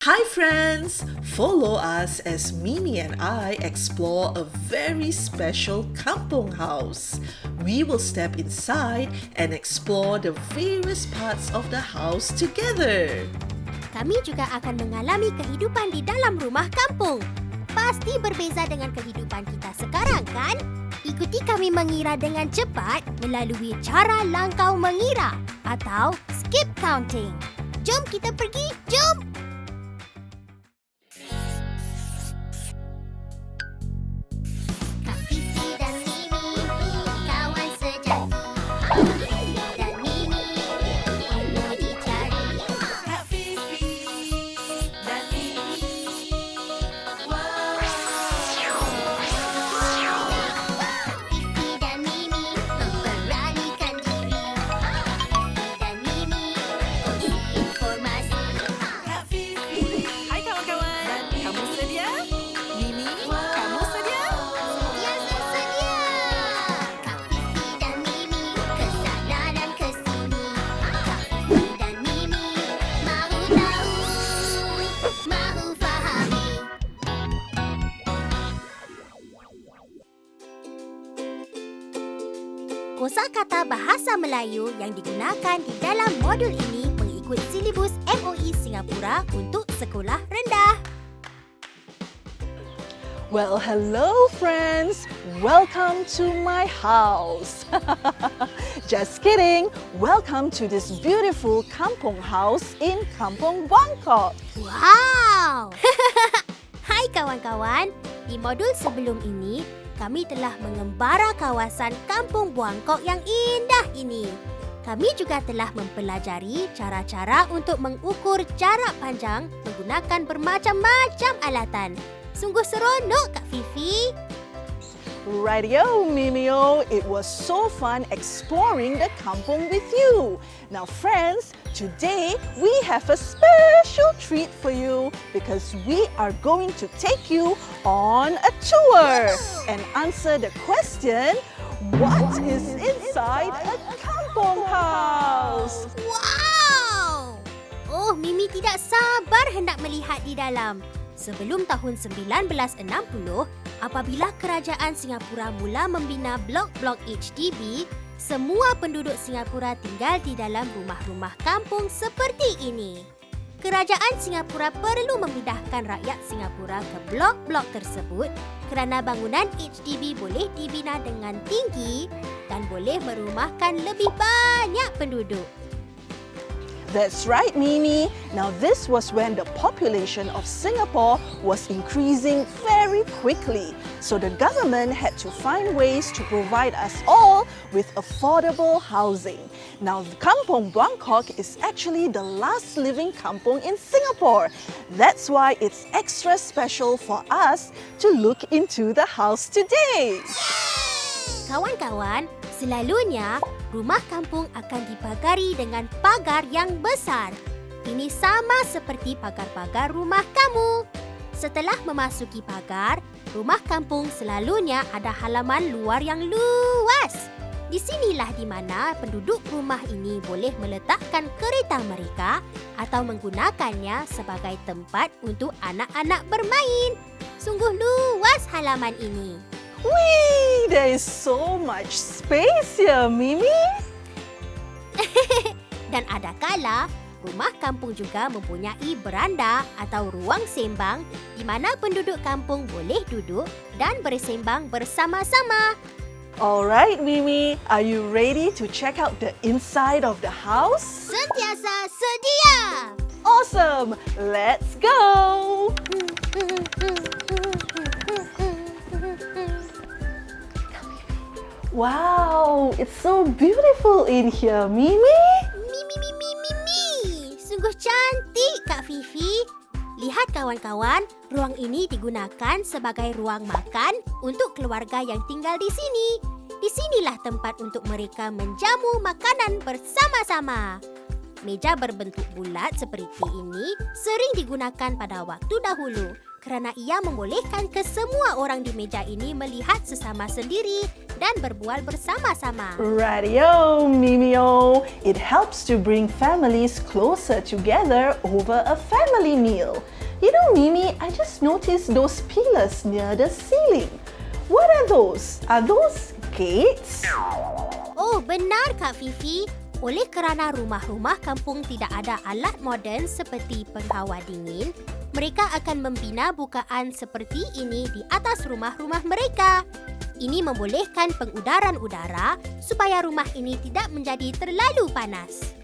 Hi friends! Follow us as Mimi and I explore a very special kampong house. We will step inside and explore the various parts of the house together. Kami juga akan mengalami kehidupan di dalam rumah kampung. Pasti berbeza dengan kehidupan kita sekarang, kan? Ikuti kami mengira dengan cepat melalui cara langkau mengira atau skip counting. Jom kita pergi, jom! Kosa-kata bahasa Melayu yang digunakan di dalam modul ini mengikut silibus MOE Singapura untuk sekolah rendah. Well, hello friends! Welcome to my house. Just kidding! Welcome to this beautiful kampong house in Kampong Buangkok. Wow! Hai kawan-kawan, di modul sebelum ini kami telah mengembara kawasan Kampong Buangkok yang indah ini. Kami juga telah mempelajari cara-cara untuk mengukur jarak panjang menggunakan bermacam-macam alatan. Sungguh seronok, Kak Fifi. Rightio, Mimio. It was so fun exploring the kampong with you. Now friends, today we have a special treat for you because we are going to take you on a tour and answer the question, what is inside a kampong house? Wow! Oh, Mimi tidak sabar hendak melihat di dalam. Sebelum tahun 1960, apabila kerajaan Singapura mula membina blok-blok HDB, semua penduduk Singapura tinggal di dalam rumah-rumah kampung seperti ini. Kerajaan Singapura perlu memindahkan rakyat Singapura ke blok-blok tersebut kerana bangunan HDB boleh dibina dengan tinggi dan boleh merumahkan lebih banyak penduduk. That's right, Mimi. Now this was when the population of Singapore was increasing very quickly. So the government had to find ways to provide us all with affordable housing. Now Kampong Buangkok is actually the last living kampong in Singapore. That's why it's extra special for us to look into the house today. Kawan-kawan, selalunya rumah kampung akan dipagari dengan pagar yang besar. Ini sama seperti pagar-pagar rumah kamu. Setelah memasuki pagar, rumah kampung selalunya ada halaman luar yang luas. Di sinilah di mana penduduk rumah ini boleh meletakkan kereta mereka atau menggunakannya sebagai tempat untuk anak-anak bermain. Sungguh luas halaman ini. Whee! There is so much space here, Mimi. Dan ada kala, rumah kampung juga mempunyai beranda atau ruang sembang di mana penduduk kampung boleh duduk dan bersembang bersama-sama. Alright, Mimi. Are you ready to check out the inside of the house? Sentiasa sedia! Awesome! Let's go! Wow, it's so beautiful in here, Mimi. Sungguh cantik, Kak Fifi. Lihat kawan-kawan, ruang ini digunakan sebagai ruang makan untuk keluarga yang tinggal di sini. Di sinilah tempat untuk mereka menjamu makanan bersama-sama. Meja berbentuk bulat seperti ini sering digunakan pada waktu dahulu. kerana ia membolehkan kesemua orang di meja ini melihat sesama sendiri dan berbual bersama-sama. Radio, Mimio. It helps to bring families closer together over a family meal. You know, Mimi, I just noticed those pillars near the ceiling. What are those? Are those gates? Oh, benar Kak Fifi. Oleh kerana rumah-rumah kampung tidak ada alat moden seperti penghawa dingin, mereka akan membina bukaan seperti ini di atas rumah-rumah mereka. Ini membolehkan pengudaran udara supaya rumah ini tidak menjadi terlalu panas.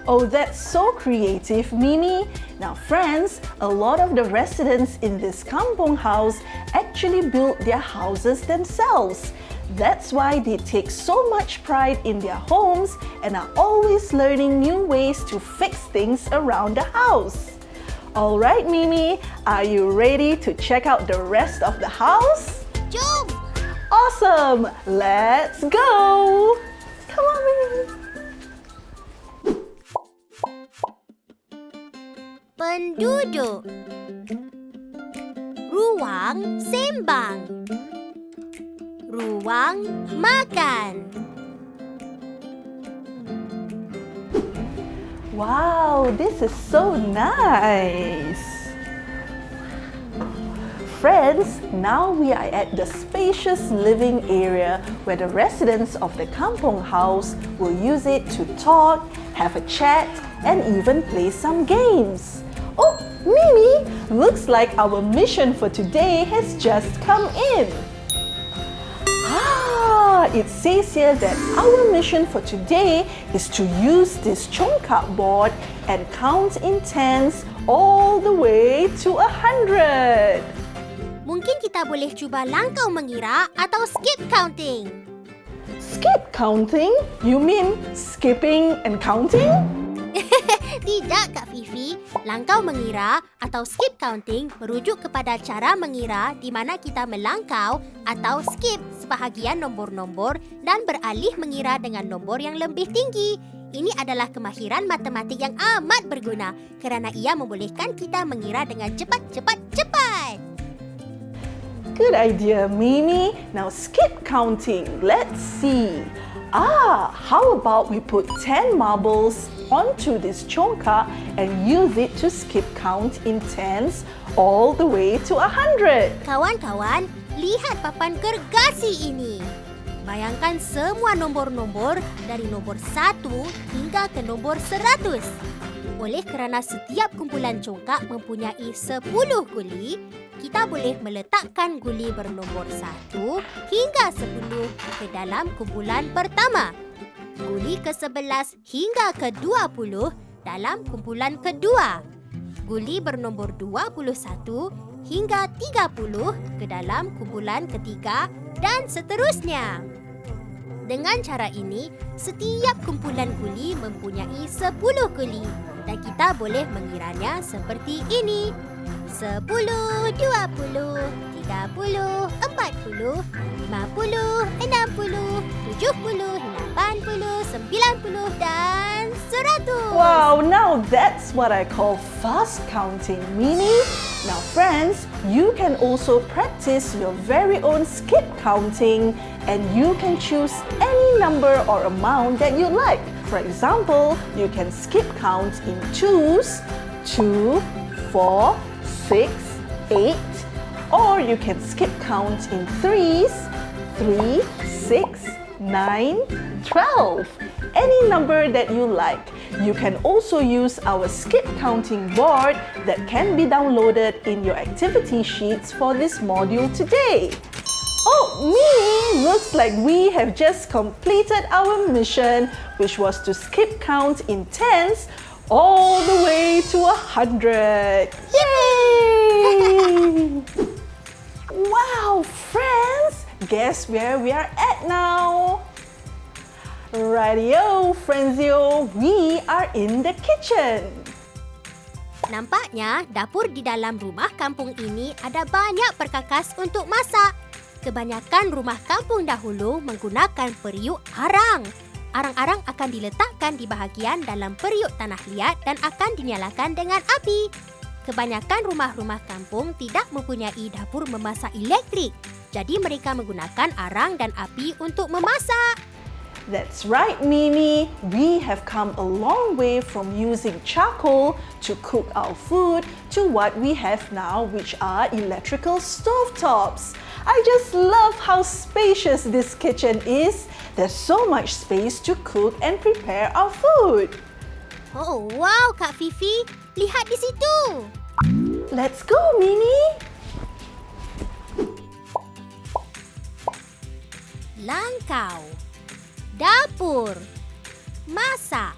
Oh, that's so creative, Mimi. Now, friends, a lot of the residents in this kampong house actually built their houses themselves. That's why they take so much pride in their homes and are always learning new ways to fix things around the house. All right, Mimi, are you ready to check out the rest of the house? Jom! Awesome! Let's go! Come on, Mimi. Penduduk. Ruang sembang. Ruang makan. Wow, this is so nice! Friends, now we are at the spacious living area where the residents of the kampong house will use it to talk, have a chat, and even play some games. Oh, Mimi, looks like our mission for today has just come in. It says here that our mission for today is to use this congkak board and count in tens all the way to 100. Mungkin kita boleh cuba langkau mengira atau skip counting. Skip counting? You mean skipping and counting? Tidak, Kak Fifi. Langkau mengira atau skip counting merujuk kepada cara mengira di mana kita melangkau atau skip sebahagian nombor-nombor dan beralih mengira dengan nombor yang lebih tinggi. Ini adalah kemahiran matematik yang amat berguna kerana ia membolehkan kita mengira dengan cepat. Good idea, Mimi. Now skip counting. Let's see. How about we put 10 marbles onto this congkak and use it to skip count in tens all the way to 100. Kawan-kawan, lihat papan gergasi ini. Bayangkan semua nombor-nombor dari nombor 1 hingga ke nombor 100. Oleh kerana setiap kumpulan congkak mempunyai 10 guli, kita boleh meletakkan guli bernombor 1 hingga 10 ke dalam kumpulan pertama. Guli ke-11 hingga ke-20 dalam kumpulan kedua. Guli bernombor 21 hingga 30 ke dalam kumpulan ketiga dan seterusnya. Dengan cara ini, setiap kumpulan guli mempunyai 10 guli dan kita boleh mengiranya seperti ini. 10, 20, 30, 40, 50, 60, 70, 80, 90 dan 100. Wow, now that's what I call fast counting, Mimi. Now friends, you can also practice your very own skip counting and you can choose any number or amount that you like. For example, you can skip count in 2s, 2, 4, 6, 8, or you can skip count in 3s, 3, 6, 9, 12. Any number that you like. You can also use our skip counting board that can be downloaded in your activity sheets for this module today. Oh, Mimi, looks like we have just completed our mission, which was to skip count in tens all the way to 100. Yay! Wow, friends! Guess where we are at now? Radio, Frenzio, we are in the kitchen. Nampaknya dapur di dalam rumah kampung ini ada banyak perkakas untuk masak. Kebanyakan rumah kampung dahulu menggunakan periuk arang. Arang-arang akan diletakkan di bahagian dalam periuk tanah liat dan akan dinyalakan dengan api. Kebanyakan rumah-rumah kampung tidak mempunyai dapur memasak elektrik. Jadi mereka menggunakan arang dan api untuk memasak. That's right, Mimi. We have come a long way from using charcoal to cook our food to what we have now, which are electrical stovetops. I just love how spacious this kitchen is. There's so much space to cook and prepare our food. Oh, wow, Kak Fifi. Lihat di situ. Let's go, Mimi. Langkau, dapur, masak.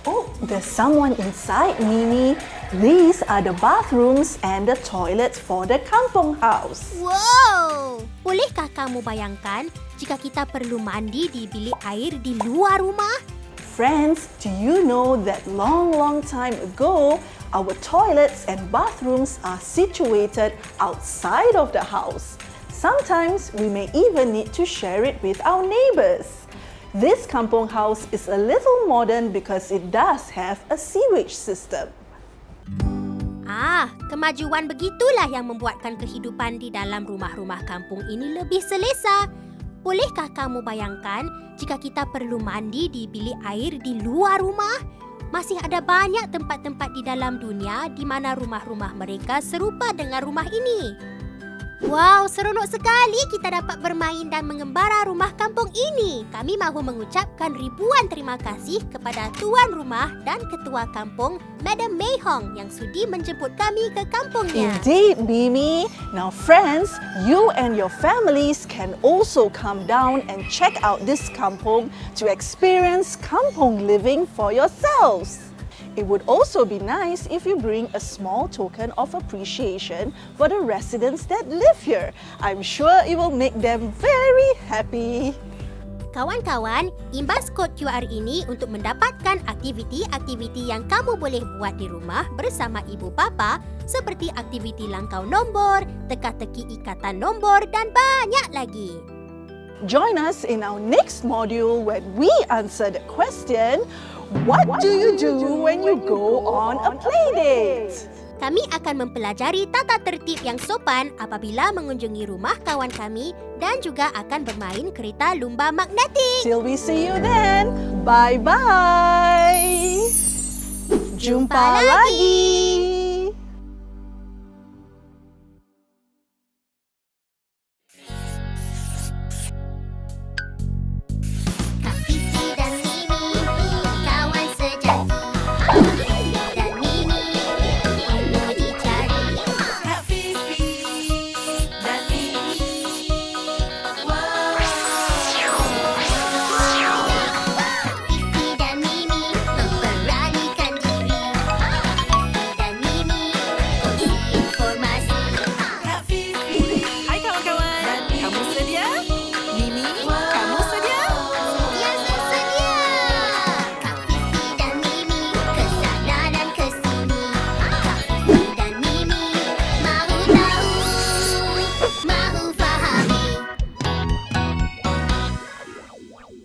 Oh, there's someone inside, Mimi. These are the bathrooms and the toilets for the kampong house. Wow! Bolehkah kamu bayangkan jika kita perlu mandi di bilik air di luar rumah? Friends, do you know that long time ago, our toilets and bathrooms are situated outside of the house. Sometimes we may even need to share it with our neighbours. This kampong house is a little modern because it does have a sewage system. Kemajuan begitulah yang membuatkan kehidupan di dalam rumah-rumah kampung ini lebih selesa. Bolehkah kamu bayangkan jika kita perlu mandi di bilik air di luar rumah? Masih ada banyak tempat-tempat di dalam dunia di mana rumah-rumah mereka serupa dengan rumah ini. Wow, seronok sekali kita dapat bermain dan mengembara rumah kampung ini. Kami mahu mengucapkan ribuan terima kasih kepada tuan rumah dan ketua kampung, Madam Mei Hong yang sudi menjemput kami ke kampungnya. Indeed, Mimi. Now friends, you and your families can also come down and check out this kampung to experience kampung living for yourselves. It would also be nice if you bring a small token of appreciation for the residents that live here. I'm sure it will make them very happy. Kawan-kawan, imbas kod QR ini untuk mendapatkan aktiviti-aktiviti yang kamu boleh buat di rumah bersama ibu bapa seperti aktiviti langkau nombor, teka-teki ikatan nombor dan banyak lagi. Join us in our next module when we answer the question, what do you do when you go on a playdate? Kami akan mempelajari tata tertib yang sopan apabila mengunjungi rumah kawan kami dan juga akan bermain kereta lumba magnetik. Till we see you then. Bye-bye. Jumpa lagi.